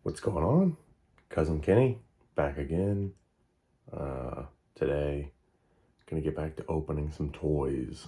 What's going on? Cousin Kenny back again. Today gonna get back to opening some toys.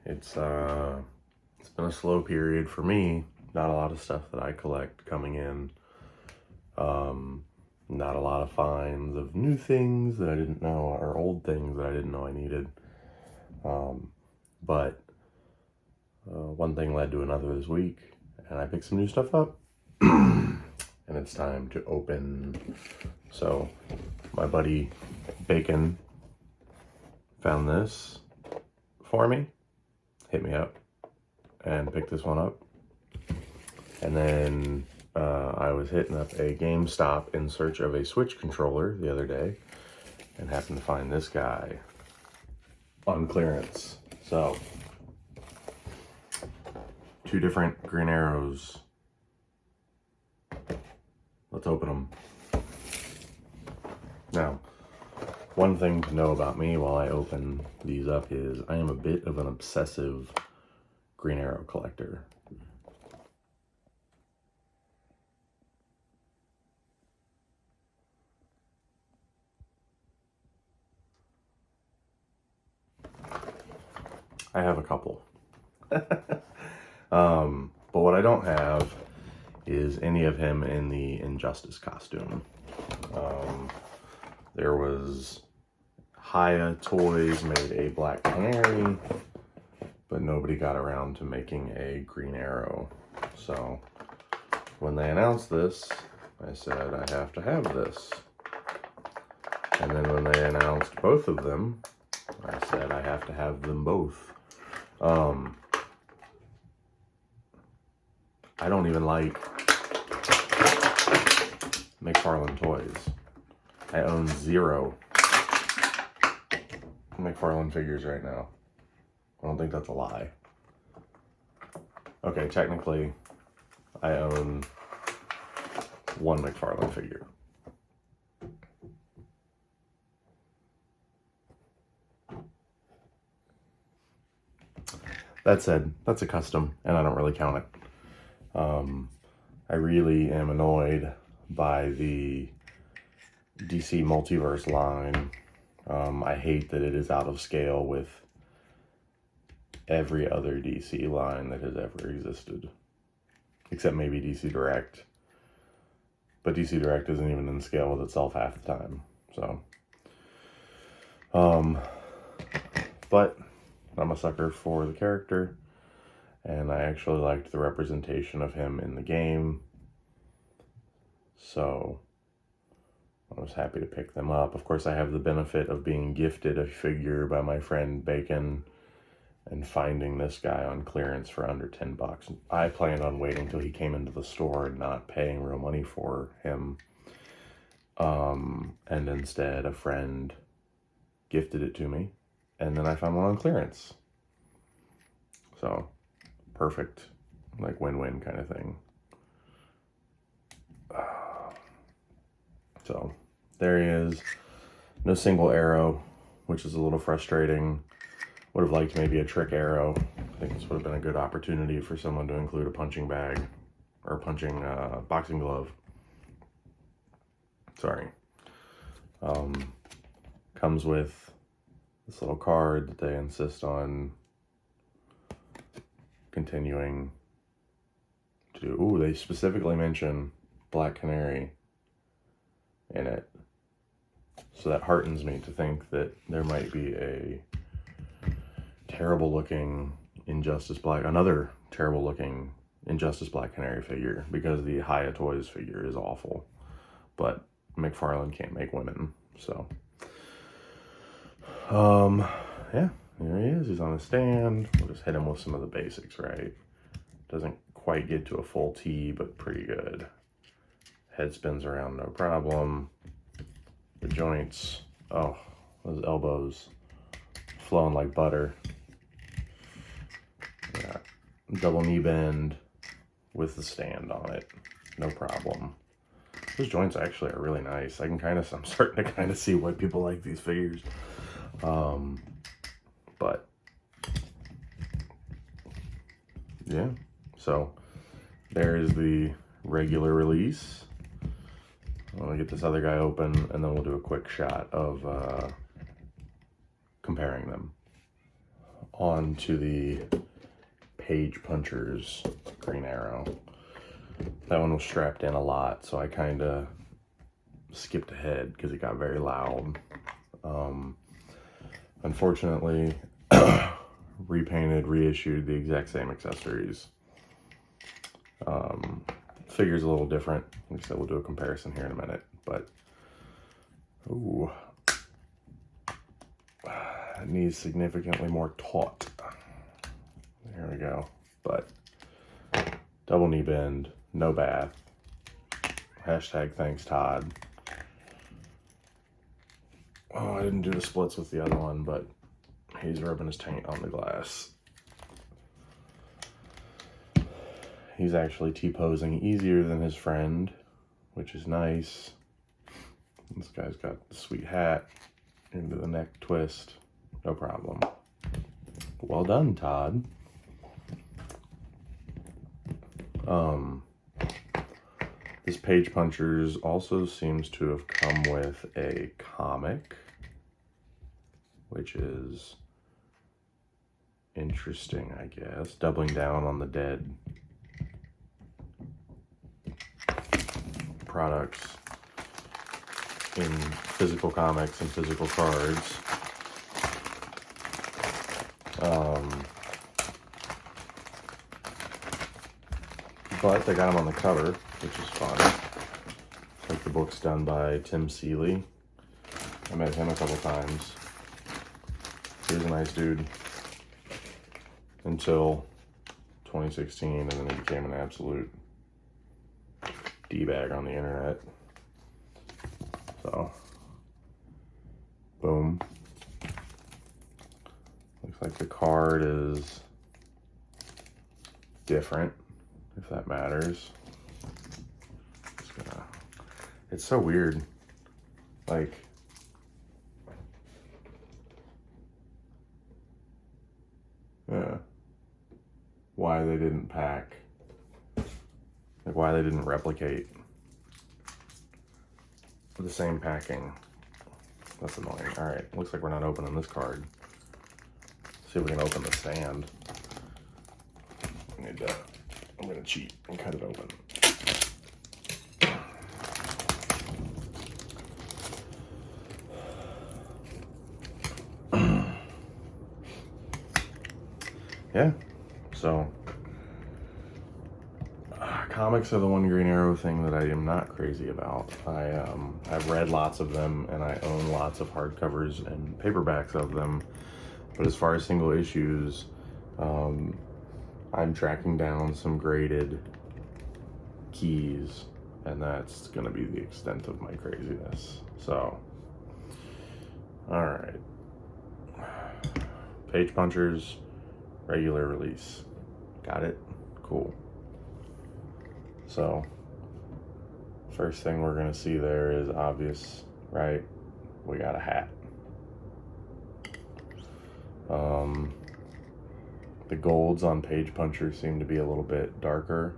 It's been a slow period for me. Not a lot of stuff that I collect coming in. Not a lot of finds of new things that I didn't know, or old things that I didn't know I needed. But one thing led to another this week, and I picked some new stuff up. And it's time to open. So my buddy Bacon found this for me, hit me up, and picked this one up. And then I was hitting up a GameStop in search of a Switch controller the other day, and happened to find this guy on clearance. So 2 different Green Arrows. Let's open them. Now, one thing to know about me while I open these up is I am a bit of an obsessive Green Arrow collector. I have a couple. But what I don't have is any of him in the Injustice costume. There was Haya Toys made a Black Canary, but nobody got around to making a Green Arrow. So when they announced this, I said, I have to have this. And then when they announced both of them, I said, I have to have them both. I don't even like McFarlane toys. I own 0 McFarlane figures right now. I don't think that's a lie. Okay, technically, I own 1 McFarlane figure. That said, that's a custom, and I don't really count it. I really am annoyed by the DC Multiverse line. I hate that it is out of scale with every other DC line that has ever existed. Except maybe DC Direct. But DC Direct isn't even in scale with itself half the time. So, but I'm a sucker for the character, and I actually liked the representation of him in the game. So I was happy to pick them up. Of course, I have the benefit of being gifted a figure by my friend Bacon and finding this guy on clearance for under $10. I planned on waiting till he came into the store and not paying real money for him. And instead, a friend gifted it to me, and then I found one on clearance. So, perfect, like win-win kind of thing. So, there he is. No single arrow, which is a little frustrating. Would have liked maybe a trick arrow. I think this would have been a good opportunity for someone to include a punching bag or punching boxing glove. Sorry. Comes with this little card that they insist on continuing to do. Ooh, they specifically mention Black Canary in it. So that heartens me to think that there might be a terrible looking another terrible looking Injustice Black Canary figure, because the Haya Toys figure is awful. But McFarlane can't make women, so. Yeah, there he is. He's on a stand. We'll just hit him with some of the basics, right? Doesn't quite get to a full T, but pretty good. Head spins around, no problem. The joints, oh, those elbows flowing like butter. Yeah, double knee bend with the stand on it, no problem. Those joints actually are really nice. I'm starting to kind of see why people like these figures. But yeah, so there is the regular release. I'm gonna get this other guy open, and then we'll do a quick shot of comparing them. On to the Page Punchers Green Arrow. That one was strapped in a lot, so I kind of skipped ahead because it got very loud. Unfortunately, repainted, reissued the exact same accessories. Figure's a little different. Like I said, we'll do a comparison here in a minute, but ooh, it needs significantly more taut. There we go. But double knee bend, no bath. Hashtag thanks Todd. Oh, I didn't do the splits with the other one, but he's rubbing his taint on the glass. He's actually T-posing easier than his friend, which is nice. This guy's got the sweet hat into the neck twist. No problem. Well done, Todd. This Page Punchers also seems to have come with a comic, which is interesting, I guess. Doubling down on the dead products in physical comics and physical cards. But they got them on the cover, which is fun. It's like the book's done by Tim Seeley. I met him a couple times. He was a nice dude until 2016, and then he became an absolute D-bag on the internet. So, boom. Looks like the card is different, if that matters. It's so weird. Like, why they didn't pack. Like, why they didn't replicate the same packing. That's annoying. Alright, looks like we're not opening this card. Let's see if we can open the stand. I'm gonna cheat and cut it open. Yeah, so comics are the one Green Arrow thing that I am not crazy about. I've read lots of them, and I own lots of hardcovers and paperbacks of them. But as far as single issues, I'm tracking down some graded keys, and that's gonna be the extent of my craziness. So, all right, Page Punchers, regular release. Got it? Cool. So, first thing we're gonna see there is obvious, right? We got a hat. The golds on Page Punchers seem to be a little bit darker.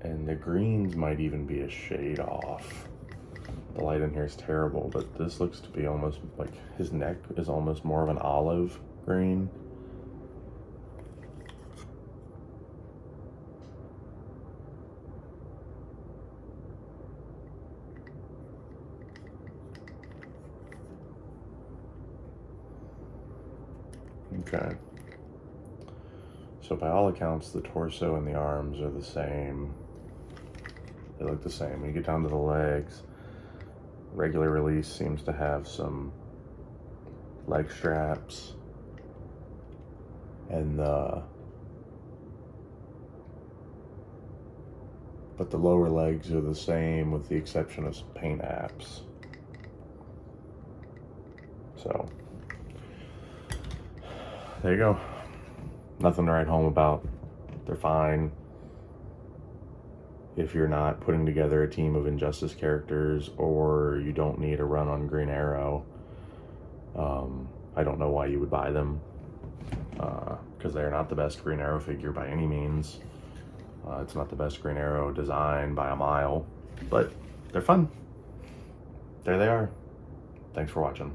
And the greens might even be a shade off. The light in here is terrible, but this looks to be almost like his neck is almost more of an olive green. Okay. So by all accounts, the torso and the arms are the same. They look the same. When you get down to the legs, regular release seems to have some leg straps, and but the lower legs are the same with the exception of some paint apps. So there you go. Nothing to write home about. They're fine. If you're not putting together a team of Injustice characters, or you don't need a run on Green Arrow, I don't know why you would buy them, because they're not the best Green Arrow figure by any means. It's not the best Green Arrow design by a mile, but they're fun. There they are. Thanks for watching.